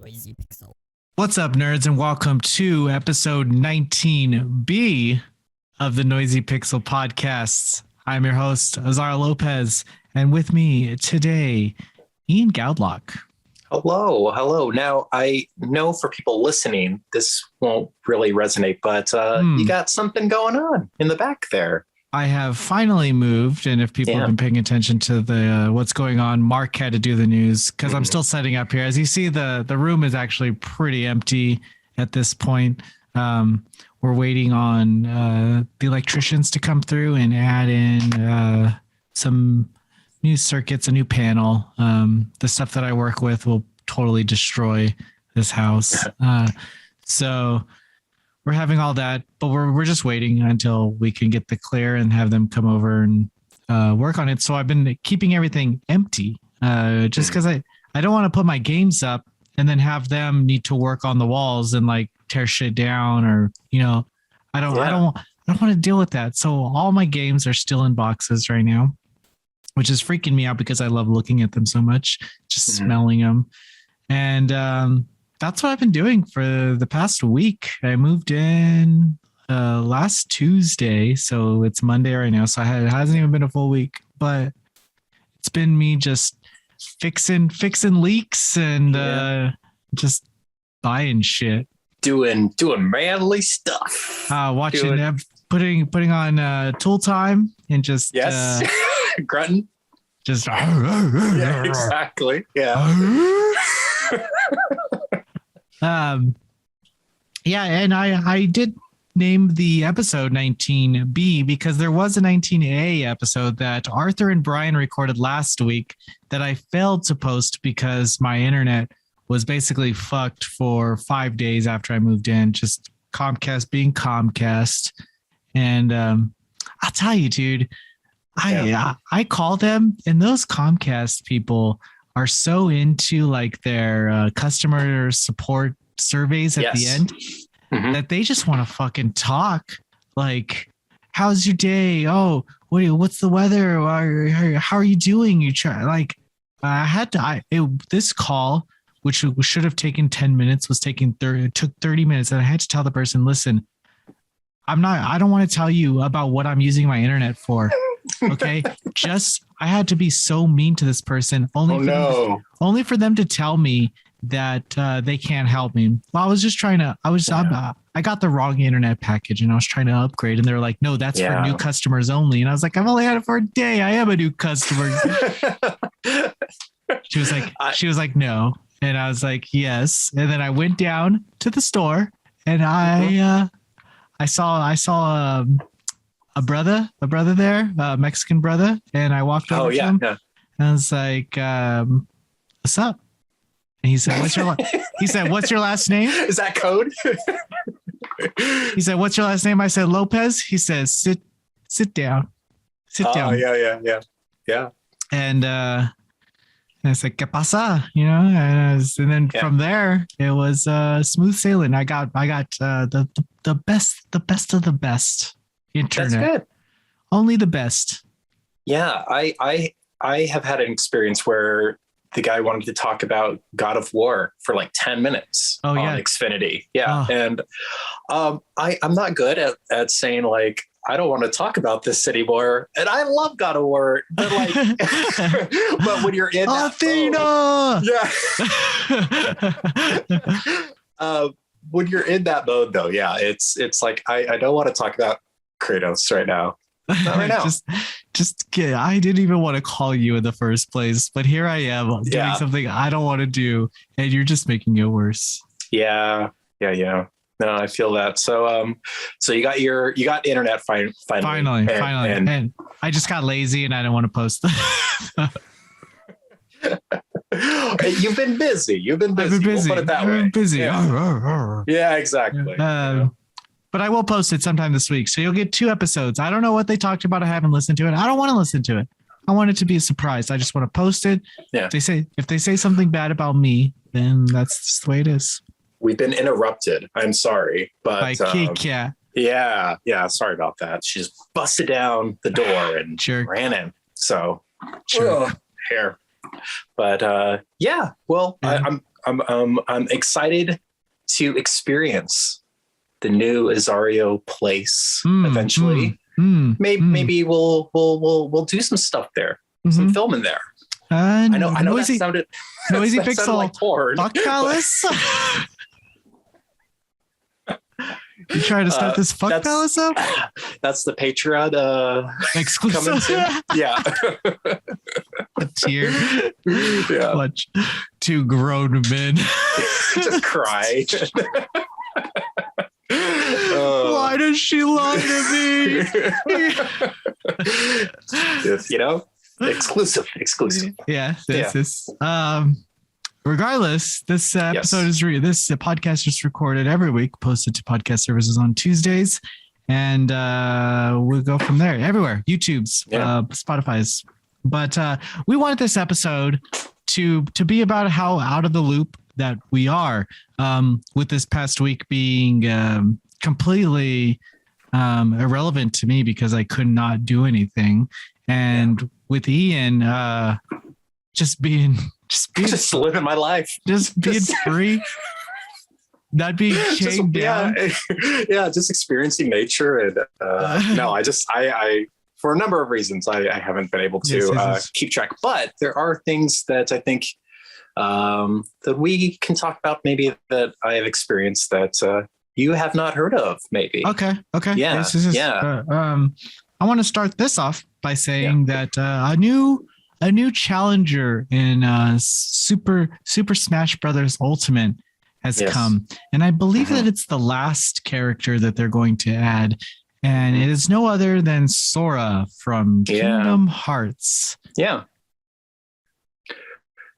Noisy Pixel. What's up, nerds, and welcome to episode 19B of the Noisy Pixel podcasts. I'm your host, Azara Lopez, and with me today, Ian Goudlock. Hello. Now, I know for people listening, this won't really resonate, but you got something going on in the back there. I have finally moved, and if people have been paying attention to the what's going on, Mark had to do the news because I'm still setting up here. As you see, the room is actually pretty empty at this point. We're waiting on the electricians to come through and add in some new circuits, a new panel. The stuff that I work with will totally destroy this house. So we're having all that, but we're just waiting until we can get the clear and have them come over and work on it. So I've been keeping everything empty just because I don't want to put my games up and then have them need to work on the walls and like tear shit down, or I don't want to deal with that. So all my games are still in boxes right now, which is freaking me out because I love looking at them so much, just smelling them. And that's what I've been doing for the past week. I moved in last Tuesday, so it's Monday right now. So it hasn't even been a full week, but it's been me just fixing leaks and just buying shit, doing manly stuff, watching, putting on Tool Time and just grunting, just yeah, exactly, and I did name the episode 19B because there was a 19A episode that Arthur and Brian recorded last week that I failed to post because my internet was basically fucked for 5 days after I moved in, just Comcast being Comcast. And I'll tell you, dude, I call them, and those Comcast people are so into like their customer support surveys at the end that they just want to fucking talk. Like, how's your day? Oh, what's the weather? How are you doing? You try like I had to. This call, which should have taken 10 minutes, took 30 minutes, and I had to tell the person, listen, I don't want to tell you about what I'm using my internet for. Okay, I had to be so mean to this person only for them to tell me that they can't help me. Well, I was just trying to. I got the wrong internet package and I was trying to upgrade, and they're like, "No, that's for new customers only." And I was like, "I've only had it for a day. I am a new customer." She was like, "No," and I was like, "Yes." And then I went down to the store and I saw a brother there, a Mexican brother, and I walked over to him. And I was like, "What's up?" And he said, "What's your last name?" Is that code? He said, "What's your last name?" I said, "Lopez." He says, "Sit down. Sit down." Yeah. And I said, "¿Qué pasa?" And then from there it was smooth sailing. I got the best of the best internet. That's good. Only the best. Yeah, I have had an experience where the guy wanted to talk about God of War for like 10 minutes on Xfinity. Yeah. Oh. And I'm not good at saying like, I don't want to talk about this anymore. And I love God of War, but like, but when you're in Athena, when you're in that mode though, it's like, I don't want to talk about Kratos right now. Not right now. just kidding. I didn't even want to call you in the first place, but here I am doing something I don't want to do, and you're just making it worse. Yeah. No, I feel that. So, so you got internet finally, and I just got lazy and I didn't want to post. You've been busy. I've been busy. We'll put it that way. Busy. Yeah, exactly. But I will post it sometime this week. So you'll get 2 episodes. I don't know what they talked about. I haven't listened to it. I don't want to listen to it. I want it to be a surprise. I just want to post it. Yeah. If they say something bad about me, then that's just the way it is. We've been interrupted. I'm sorry. But by Kika. Yeah. Sorry about that. She just busted down the door and ran in. So here. But well, I'm excited to experience the new Azario place eventually. Maybe we'll do some stuff there, some filming there. I know noisy, that sounded noisy that pixel sounded like porn. Fuck palace. You trying to start this fuck palace up? That's the Patreon exclusive. Yeah. A tier. Yeah. Watch two grown men just cry. Why does she lie to me? Exclusive. Yeah. This. Regardless, this episode this podcast is recorded every week, posted to podcast services on Tuesdays, and we'll go from there everywhere. YouTube's, Spotify's. But we wanted this episode to be about how out of the loop that we are, with this past week being completely irrelevant to me because I could not do anything, and with Ian just living my life, just being free, not being chained down. Just experiencing nature. And I for a number of reasons, I haven't been able to keep track. But there are things that I think that we can talk about, maybe that I have experienced that you have not heard of, maybe. Okay. Yeah. I want to start this off by saying that a new challenger in Super Smash Brothers Ultimate has come, and I believe that it's the last character that they're going to add, and it is no other than Sora from Kingdom Hearts. Yeah.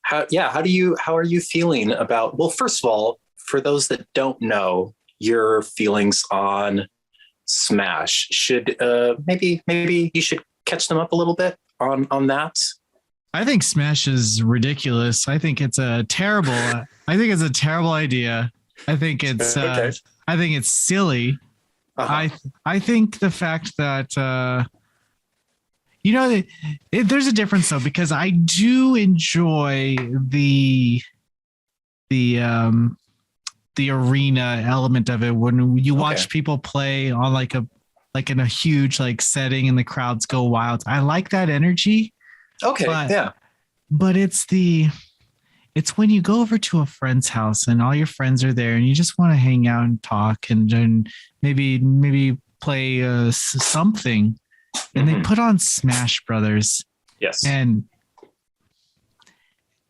How are you feeling about? Well, first of all, for those that don't know your feelings on Smash, should maybe you should catch them up a little bit on that. I think Smash is ridiculous. I think it's a terrible. I think it's a terrible idea. I think it's. Okay. I think it's silly. I think the fact that there's a difference though, because I do enjoy the arena element of it when you watch people play on like in a huge setting and the crowds go wild. I like that energy. Okay. But it's when you go over to a friend's house and all your friends are there and you just want to hang out and talk and maybe play something, and they put on Smash Brothers. Yes. And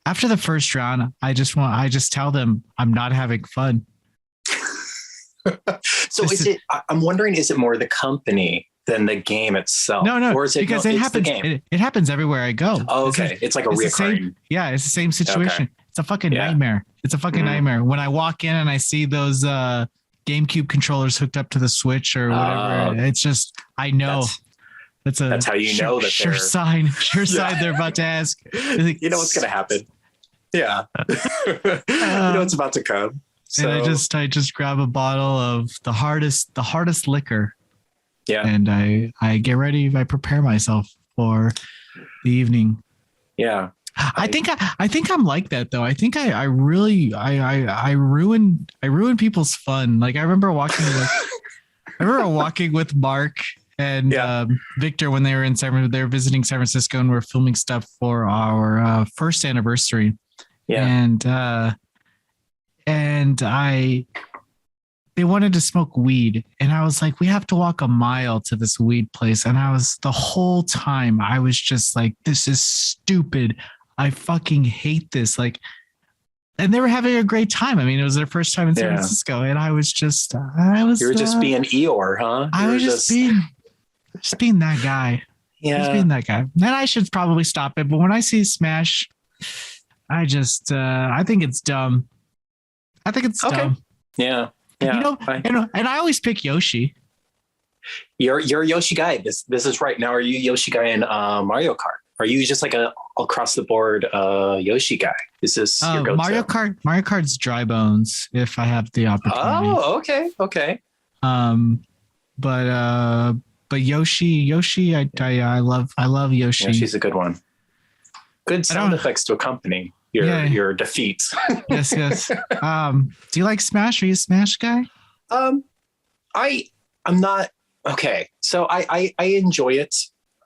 after the first round, I just tell them I'm not having fun. So I'm wondering, is it more the company than the game itself? No, or is it because it happens. It happens everywhere I go. Oh, okay, it's like a reoccurring. It's the same situation. Okay. It's a fucking nightmare. It's a fucking nightmare. When I walk in and I see those GameCube controllers hooked up to the Switch or whatever, it's just I know. That's how you know that sure sign they're about to ask. You know what's going to happen. Yeah, you know what's about to come. So. And I just grab a bottle of the hardest liquor. Yeah. And I get ready. I prepare myself for the evening. Yeah. I think I'm like that though. I think I really ruin people's fun. Like I remember walking with Mark and Victor when they were they were visiting San Francisco and we're filming stuff for our first anniversary. Yeah. And they wanted to smoke weed. And I was like, we have to walk a mile to this weed place. And the whole time I was just like, this is stupid. I fucking hate this. And they were having a great time. I mean, it was their first time in San Francisco. And you were just being Eeyore, huh? I was just being that guy. Yeah. Just being that guy. Then I should probably stop it. But when I see Smash, I think it's dumb. I think it's dumb. Yeah. Yeah. And I always pick Yoshi. You're a Yoshi guy. This is right. Now, are you Yoshi guy in Mario Kart? Are you just like a across the board Yoshi guy? Is this your go-to? Mario Kart's dry bones if I have the opportunity. Oh, okay. But Yoshi, I love Yoshi. Yoshi's a good one. Good sound effects to accompany. your defeats. Yes. Do you like Smash? Are you a Smash guy? I'm not. Okay, so I enjoy it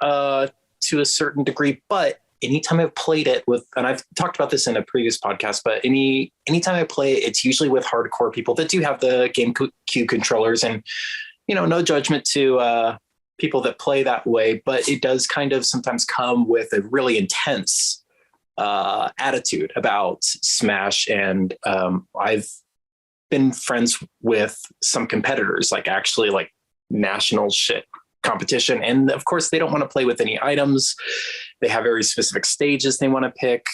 to a certain degree, but anytime I've played it with, and I've talked about this in a previous podcast, but anytime I play it, it's usually with hardcore people that do have the GameCube controllers, and no judgment to people that play that way, but it does kind of sometimes come with a really intense attitude about Smash, and I've been friends with some competitors, like actually like national shit competition. And of course they don't want to play with any items. They have very specific stages they want to pick.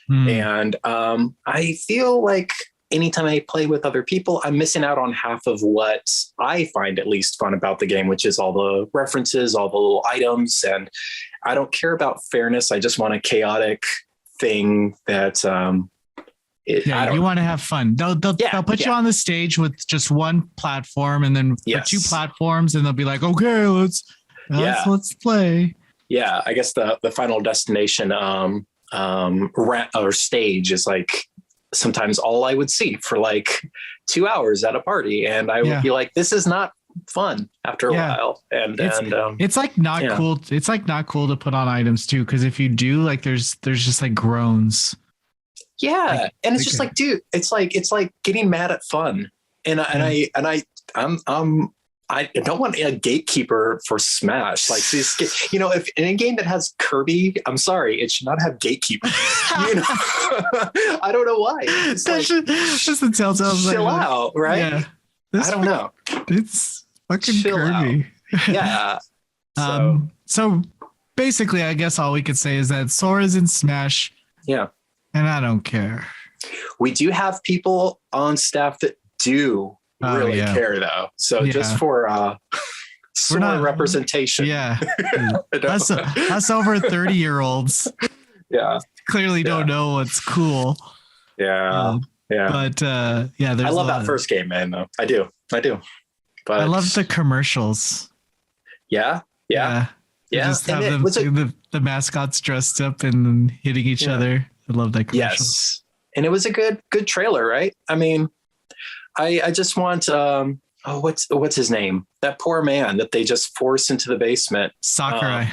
And I feel like anytime I play with other people, I'm missing out on half of what I find at least fun about the game, which is all the references, all the little items. And I don't care about fairness. I just want a chaotic thing that, you want to have fun. They'll put you on the stage with just one platform, and then for two platforms, and they'll be like, okay, let's play. Yeah, I guess the Final Destination or stage is like sometimes all I would see for like 2 hours at a party, and I would be like, this is not fun after a while. And it's like not cool. It's like not cool to put on items too, because if you do, like there's just like groans. Yeah. And it's just like, dude, it's like getting mad at fun. And I don't want a gatekeeper for Smash. Like this, if in a game that has Kirby, I'm sorry, it should not have gatekeepers. I don't know why. It's that's just the telltale. Chill out, right? Yeah. I don't know. It's fucking Kirby. Yeah. So basically, I guess all we could say is that Sora's in Smash. Yeah. And I don't care. We do have people on staff that do really care, though. So just for Sora representation. Yeah. us over 30-year-olds. Yeah. Clearly don't know what's cool. Yeah. But I love that first game, man, though. I do. But I love the commercials. Yeah. Just have the mascots dressed up and hitting each other. I love that commercial. Yes. And it was a good trailer, right? I mean, I just want what's his name? That poor man that they just forced into the basement. Sakurai.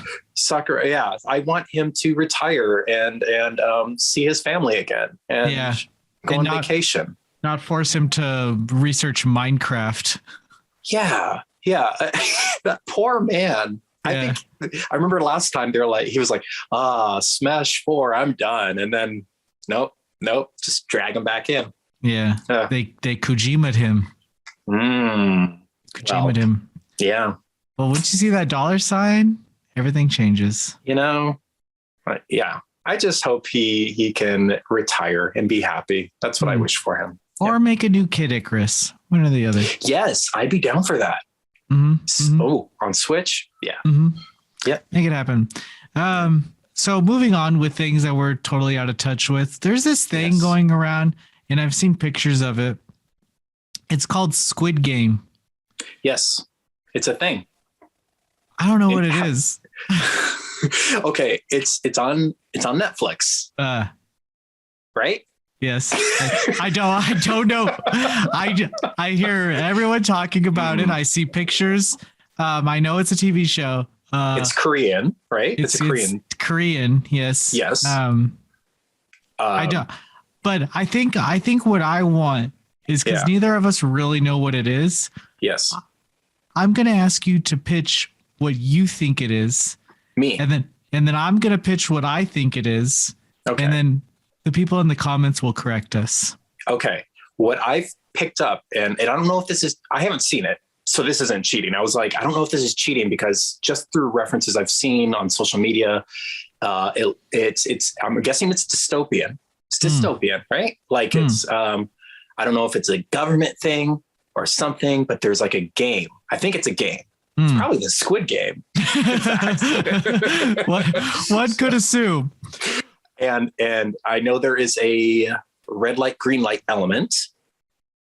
Yeah. I want him to retire and see his family again and go on vacation. Not force him to research Minecraft. Yeah. That poor man. I remember last time he was like, Smash 4, I'm done. And then nope, just drag him back in. Yeah. They Kojima'd him. Kojima'd him. Yeah. Well, once you see that $sign, everything changes. Yeah. I just hope he can retire and be happy. That's what I wish for him. Or make a new Kid Icarus. One or the other. Yes, I'd be down for that. Mm-hmm. Oh, on Switch? Yeah. Mm-hmm. Yeah. Make it happen. So moving on with things that we're totally out of touch with. There's this thing going around, and I've seen pictures of it. It's called Squid Game. Yes. It's a thing. I don't know what it is. Okay, it's on Netflix. Right? Yes. I don't know. I hear everyone talking about it. I see pictures. I know it's a TV show. It's Korean, right? It's Korean. Yes. Yes. I don't. But I think what I want is, because neither of us really know what it is. Yes. I'm gonna ask you to pitch what you think it is. Me. And then I'm gonna pitch what I think it is. Okay. And then the people in the comments will correct us. Okay. What I've picked up, and I don't know if this is, I haven't seen it, so this isn't cheating. I was like, I don't know if this is cheating, because just through references I've seen on social media, it's I'm guessing it's dystopian. It's dystopian, right? Like it's, I don't know if it's a government thing or something, but there's like a game. I think it's a game. It's probably the Squid Game. One could assume. And I know there is a red light, green light element,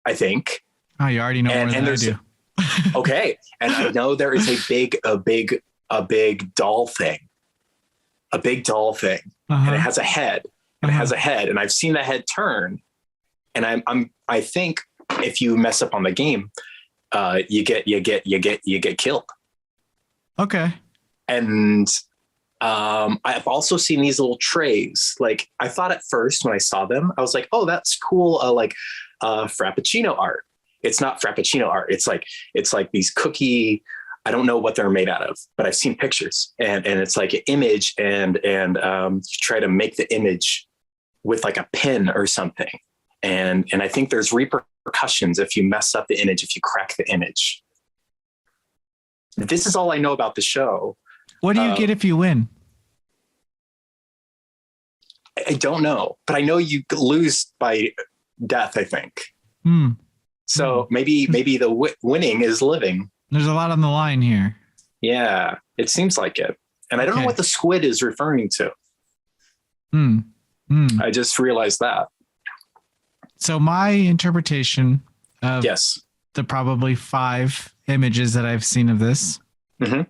I think. Oh, you already know more than I do. Okay. And I know there is a big doll thing. A big doll thing. And it has a head. and it has a head, and I've seen the head turn, and I think if you mess up on the game, you get killed. Okay. And I've also seen these little trays. Like, I thought at first when I saw them, I was like, oh, that's cool. Frappuccino art. It's not Frappuccino art. It's like these cookie, I don't know what they're made out of, but I've seen pictures, and it's like an image, and you try to make the image with like a pen or something. And I think there's repercussions if you mess up the image, if you crack the image. This is all I know about the show. What do you get if you win? I don't know, but I know you lose by death, I think. So maybe the winning is living. There's a lot on the line here. Yeah, it seems like it. And I don't know what the squid is referring to. I just realized that. So my interpretation of the probably 5 images that I've seen of this, I'm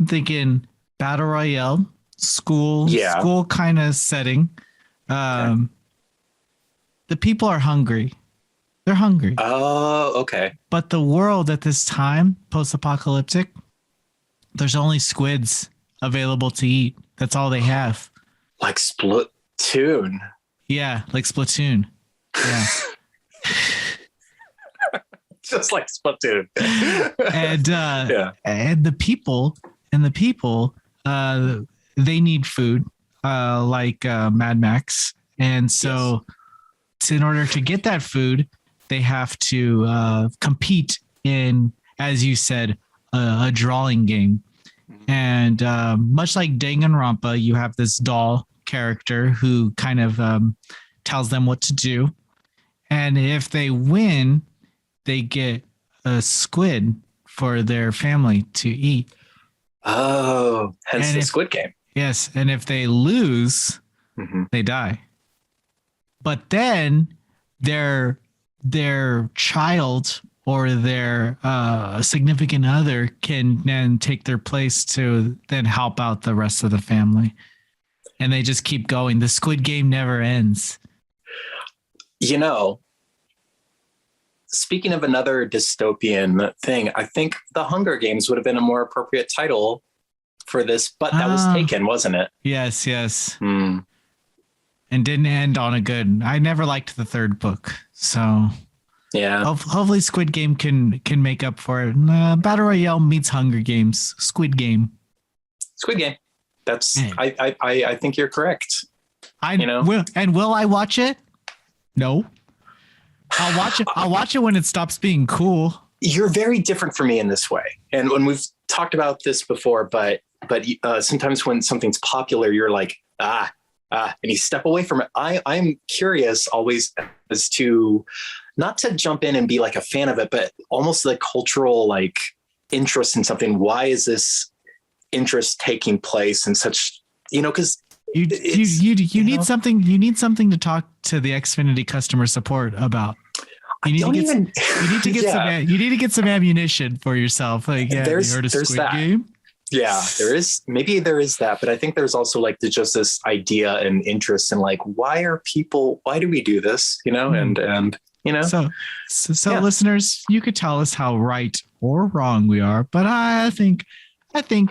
thinking battle royale, school kind of setting. The people are hungry. They're hungry. Oh, okay. But the world at this time, post-apocalyptic, there's only squids available to eat. That's all they have. Like Splatoon. Yeah, like Splatoon. Yeah. Just like Splatoon. And the people they need food, like Mad Max. And so in order to get that food, they have to compete in, as you said, a drawing game. And much like Danganronpa, you have this doll character who kind of tells them what to do. And if they win, they get a squid for their family to eat. Oh, hence the Squid Game. Yes. And if they lose, they die. But then their child or their significant other can then take their place to then help out the rest of the family. And they just keep going. The Squid Game never ends. You know, speaking of another dystopian thing, I think The Hunger Games would have been a more appropriate title for this, but that was taken, wasn't it? Yes. And didn't end on a good. I never liked the 3rd book, so yeah. Hopefully, Squid Game can make up for it. Battle Royale meets Hunger Games. Squid Game. That's. I think you're correct. Will I watch it? No. I'll watch it when it stops being cool. You're very different from me in this way, and when we've talked about this before, but sometimes when something's popular, you're like and you step away from it. I'm curious always as to not to jump in and be like a fan of it, but almost the cultural like interest in something. Why is this interest taking place in such, because you need something. You need something to talk to the Xfinity customer support about. You need to get some ammunition for yourself. Like, you heard of Squid Game? Yeah, maybe there is that, but I think there's also like just this idea and interest in like, why do we do this? And So listeners, you could tell us how right or wrong we are, but I think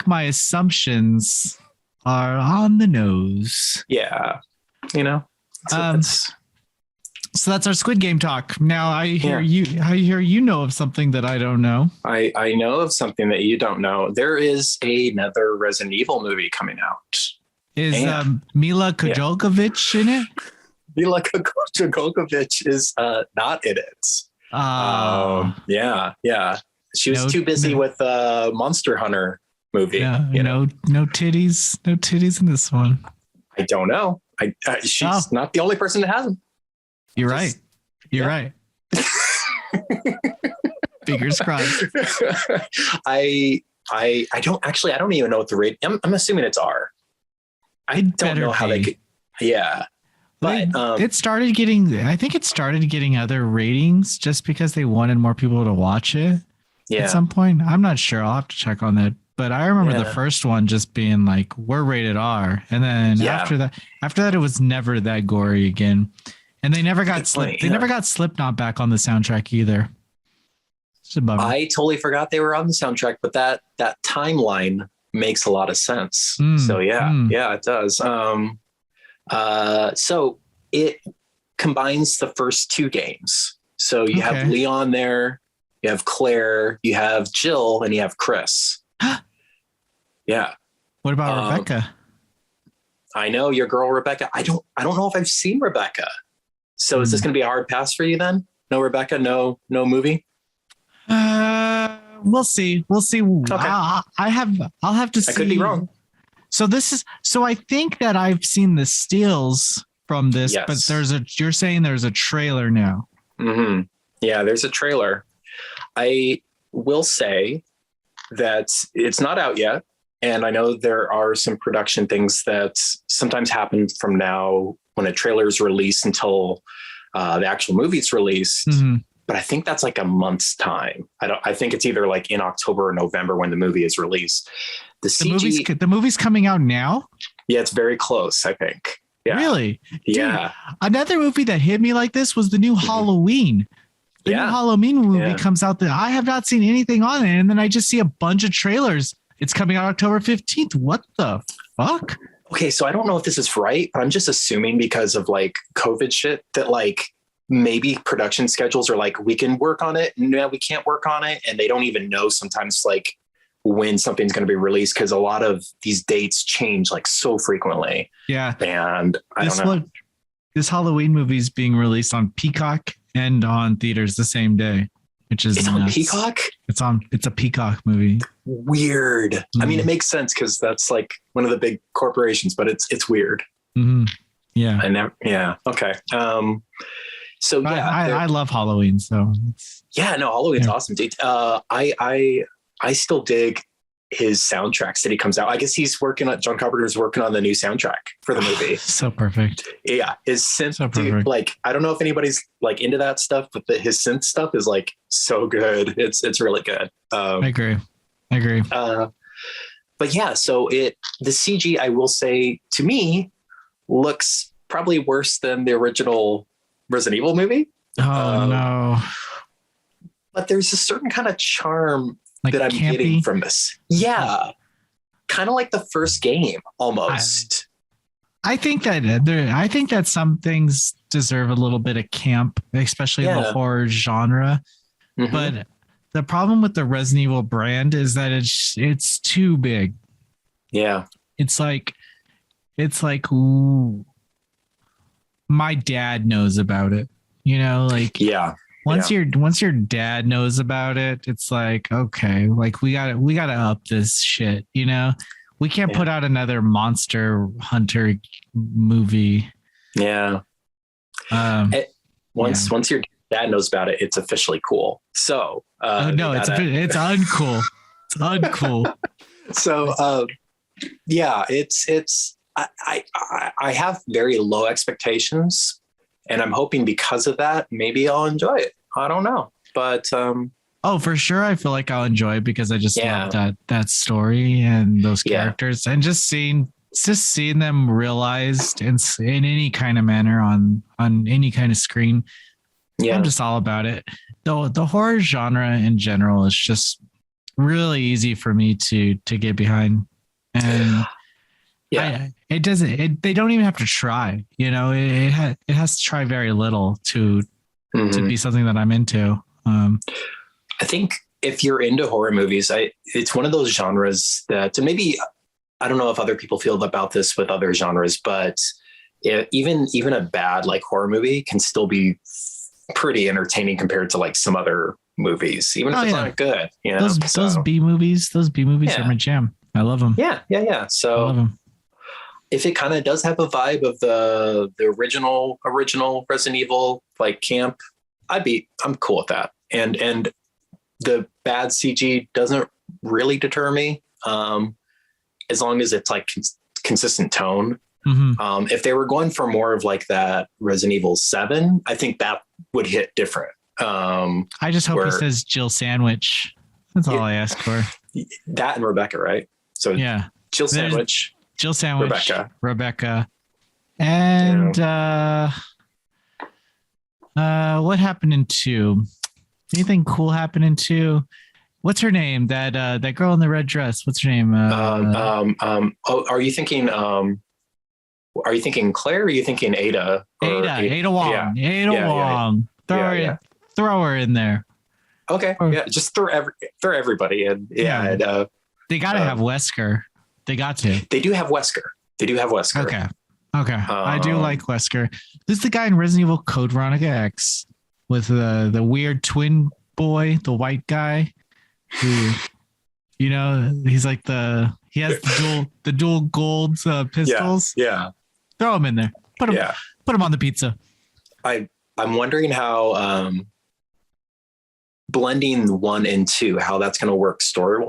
my assumptions are on the nose. Yeah. So that's our Squid Game talk. Now I hear you know of something that I don't know. I know of something that you don't know. There is another Resident Evil movie coming out. Is Mila Kujokovic in it? Mila Kujokovic is not in it. Yeah. She was too busy with Monster Hunter movie. No titties in this one. I don't know. She's not the only person that has them. You're right. Fingers crossed. I don't even know what the rate. I'm assuming it's R. I don't know how they could. Yeah. But it started getting other ratings just because they wanted more people to watch it at some point. I'm not sure. I'll have to check on that. but I remember the first one just being like, we're rated R. And then after that, it was never that gory again. And they never got They never got Slipknot back on the soundtrack either. It's a bummer. I totally forgot they were on the soundtrack, but that timeline makes a lot of sense. So yeah, it does. So it combines the first 2 games. So you have Leon there, you have Claire, you have Jill, and you have Chris. Yeah. What about Rebecca? I know your girl Rebecca. I don't know if I've seen Rebecca. So is this going to be a hard pass for you then? No Rebecca, no movie. We'll see. Okay. I'll have to see. I could be wrong. So I think that I've seen the stills from this, but you're saying there's a trailer now. Mm-hmm. Yeah, there's a trailer. I will say that it's not out yet. And I know there are some production things that sometimes happen from now when a trailer is released until the actual movie's released. Mm-hmm. But I think that's like a month's time. I think it's either like in October or November when the movie is released. The movie's coming out now? Yeah, it's very close, I think. Yeah. Really? Yeah. Dude, another movie that hit me like this was the new Halloween. The new Halloween movie comes out that I have not seen anything on it. And then I just see a bunch of trailers. It's coming out October 15th. What the fuck? Okay, so I don't know if this is right, but I'm just assuming because of like COVID shit that like maybe production schedules are like, we can work on it. No, we can't work on it. And they don't even know sometimes like when something's going to be released because a lot of these dates change like so frequently. Yeah. And I don't know. This Halloween movie is being released on Peacock and on theaters the same day, which is it's on Peacock. It's a Peacock movie. Weird. Mm-hmm. I mean, it makes sense because that's like one of the big corporations, but it's weird. Mm-hmm. Yeah. Okay. So yeah, I love Halloween. So Halloween's awesome, dude. I still dig his soundtracks that he comes out. I guess John Carpenter's working on the new soundtrack for the movie. So perfect. Yeah. His synth, dude, like, I don't know if anybody's like into that stuff, but his synth stuff is like so good. It's really good. I agree. But yeah, so the CG, I will say to me, looks probably worse than the original Resident Evil movie. Oh no. But there's a certain kind of charm like that I'm campy? getting from this. Yeah. Kind of like the first game almost. I think that some things deserve a little bit of camp, especially the horror genre. Mm-hmm. But the problem with the Resident Evil brand is that it's too big. Yeah. It's like, ooh, my dad knows about it, like, Once your dad knows about it, it's like, okay, like we gotta up this shit, we can't put out another Monster Hunter movie. Yeah. Once your dad knows about it, it's officially cool. So, it's uncool. It's uncool. So, I have very low expectations. And I'm hoping because of that, maybe I'll enjoy it. I don't know. But for sure. I feel like I'll enjoy it because I just love that story and those characters and just seeing them realized in any kind of manner on any kind of screen. Yeah. I'm just all about it. The horror genre in general is just really easy for me to get behind. And they don't even have to try, it has to try very little to be something that I'm into. I think if you're into horror movies, it's one of those genres that, and maybe, I don't know if other people feel about this with other genres, but even a bad like horror movie can still be pretty entertaining compared to like some other movies, even if it's not good, those B movies are my jam. I love them. Yeah. So I love them. If it kind of does have a vibe of the original Resident Evil, like camp, I'm cool with that. And the bad CG doesn't really deter me. As long as it's like consistent tone. Mm-hmm. If they were going for more of like that Resident Evil 7, I think that would hit different. I just hope he says Jill Sandwich. That's all I ask for. That and Rebecca, right? So yeah, Jill Sandwich, Rebecca, and what happened in 2? Anything cool happened in 2? What's her name? That girl in the red dress. What's her name? are you thinking? Are you thinking Claire? Or are you thinking Ada? Ada Wong. Yeah. Ada Wong. Throw her in there. Okay. Just throw everybody in. Yeah. And, they got to have Wesker. They got to. They do have Wesker. Okay. I do like Wesker. This is the guy in Resident Evil Code Veronica X with the weird twin boy, the white guy, who, he's like he has the dual gold pistols. Yeah. Throw him in there. Put him on the pizza. I'm wondering how blending 1 and 2, how that's going to work story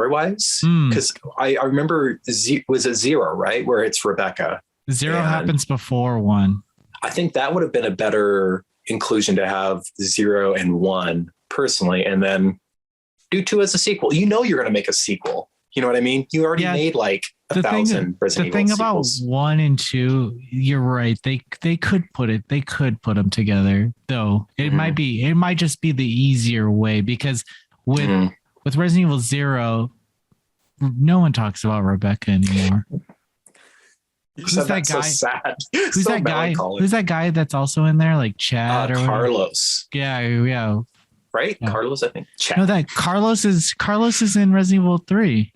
wise. Because I remember was it 0, right? Where it's Rebecca. 0 happens before 1. I think that would have been a better inclusion to have 0 and 1 personally, and then do 2 as a sequel. You're going to make a sequel. You know what I mean? You already made like 1,000 Resident Evil thing sequels. About 1 and 2, you're right. They could put them together, though. It might just be the easier way, because with Resident Evil 0, no one talks about Rebecca anymore. Who's that guy? So sad. Who's that guy? Who's that guy that's also in there? Like Chad or Carlos? Yeah. Right, yeah. Carlos. I think. Chad. No, that Carlos is in Resident Evil 3.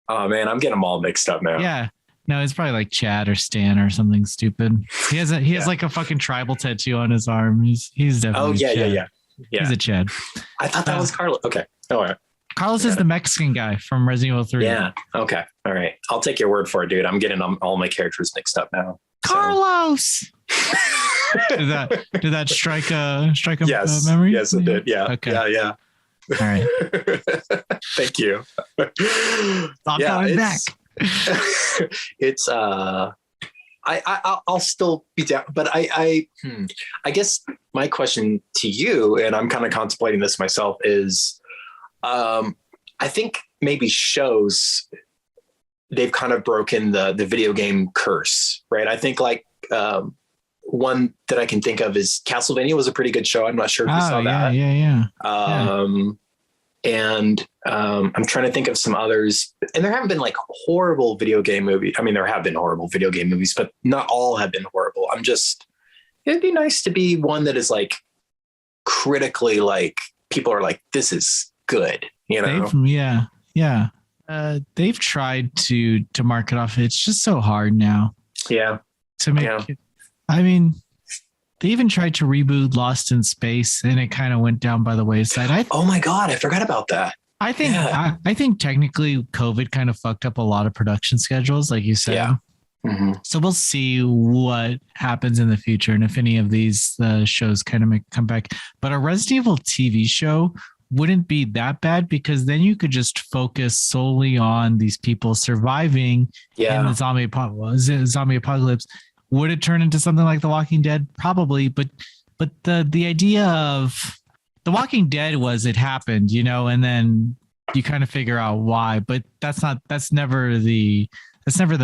Oh man, I'm getting them all mixed up now. Yeah. No, it's probably like Chad or Stan or something stupid. He has like a fucking tribal tattoo on his arm. He's definitely. Oh yeah, Chad. yeah. He's a Chad. I thought that was Carlos. Okay. All right. Carlos is the Mexican guy from Resident Evil 3. Yeah. Okay. All right. I'll take your word for it, dude. I'm getting all my characters mixed up now. Carlos. Did that strike a memory? Yes, it did. Yeah. Okay. Yeah. All right. Thank you. I'm coming back. It's I'll still be down, but I guess my question to you, and I'm kind of contemplating this myself, is I think maybe shows, they've kind of broken the video game curse, right? I think like one that I can think of is Castlevania was a pretty good show. I'm not sure if you saw that. Yeah. And I'm trying to think of some others, and there haven't been like horrible video game movies. I mean, there have been horrible video game movies, but not all have been horrible. It'd be nice to be one that is like critically, like people are like, this is good, they've tried to mark it off. It's just so hard now. Yeah. To make it, I mean, they even tried to reboot Lost in Space, and it kind of went down by the wayside. Oh my God, I forgot about that. I think technically COVID kind of fucked up a lot of production schedules, like you said. Yeah. Mm-hmm. So we'll see what happens in the future, and if any of these shows kind of come back. But a Resident Evil TV show wouldn't be that bad, because then you could just focus solely on these people surviving in the zombie apocalypse. Would it turn into something like The Walking Dead? Probably, but the idea of The Walking Dead was it happened, and then you kind of figure out why. But that's never the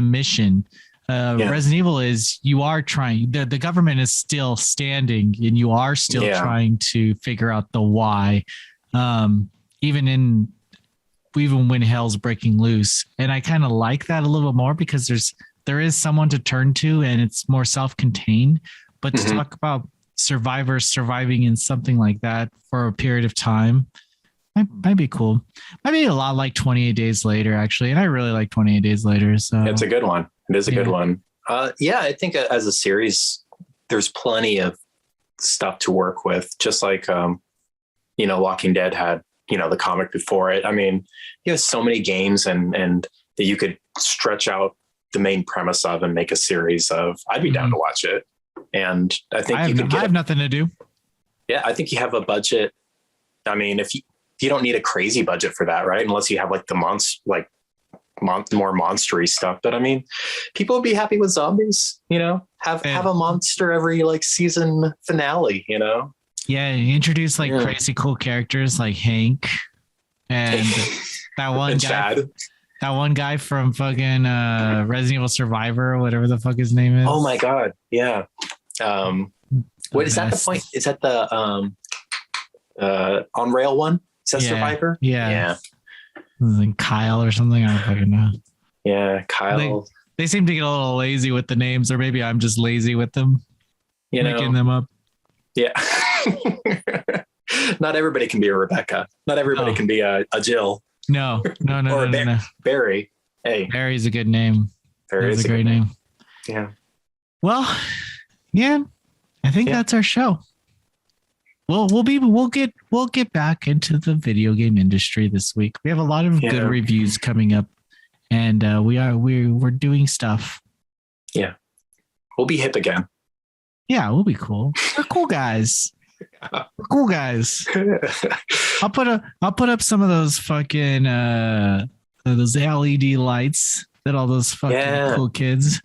mission. Resident Evil is, you are trying. The government is still standing, and you are still trying to figure out the why. Even when hell's breaking loose, and I kind of like that a little more, because there is someone to turn to, and it's more self-contained. But to talk about survivors surviving in something like that for a period of time might be cool. Might be a lot like 28 Days Later, actually, and I really like 28 Days Later. So it's a good one. It is a good one. I think as a series, there's plenty of stuff to work with. Just like Walking Dead had the comic before it. I mean, you have so many games and that you could stretch out the main premise of and make a series of. I'd be down to watch it. And I think I have nothing to do. Yeah, I think you have a budget. I mean, if you don't need a crazy budget for that, right? Unless you have like the more monstery stuff. But I mean, people would be happy with zombies. Have a monster every like season finale. Yeah, introduce like crazy cool characters like Hank. and that one guy. Chad. That one guy from fucking Resident Evil Survivor, or whatever the fuck his name is. Oh my god, yeah. What is that? The point? Is that the on rail one? Is that Survivor? Yeah. Like Kyle or something. I don't fucking know. Yeah, Kyle. They seem to get a little lazy with the names, or maybe I'm just lazy with them. Making them up. Yeah. Not everybody can be a Rebecca. Not everybody can be a Jill. No. Or Barry. Hey, Barry's a good name. Barry's a great name. Yeah. Well, yeah, I think that's our show. We'll get back into the video game industry this week. We have a lot of good reviews coming up, and we're doing stuff. Yeah, we'll be hip again. Yeah, we'll be cool. We're cool guys. We're cool guys. I'll put up some of those fucking those LED lights that all those fucking cool kids.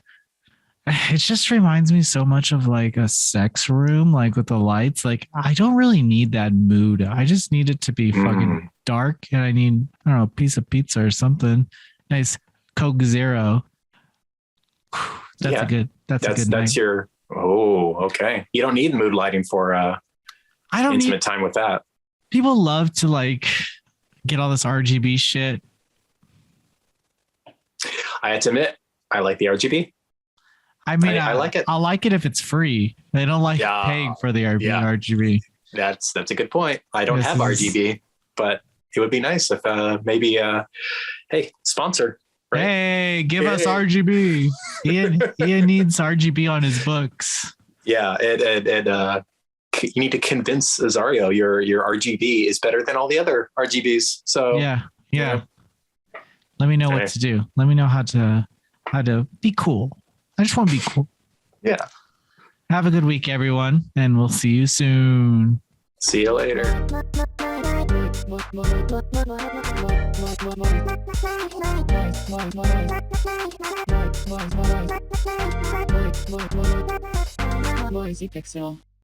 It just reminds me so much of like a sex room, like with the lights. Like I don't really need that mood. I just need it to be fucking dark, and I need, I don't know, a piece of pizza or something. Nice Coke Zero. That's a good night. That's your. Oh, okay. You don't need mood lighting for I don't intimate time with that. People love to like get all this RGB shit. I have to admit, I like the RGB. I mean, I like it. I like it if it's free. They don't like paying for the RGB. That's a good point. I don't have RGB, but it would be nice if maybe hey, sponsor. Right? Hey, give us RGB. Ian needs RGB on his books. Yeah, you need to convince Azario your RGB is better than all the other RGBs. So yeah. Let me know what to do. Let me know how to be cool. I just want to be cool. Yeah. Have a good week, everyone, and we'll see you soon. See you later. Noisy Pixel.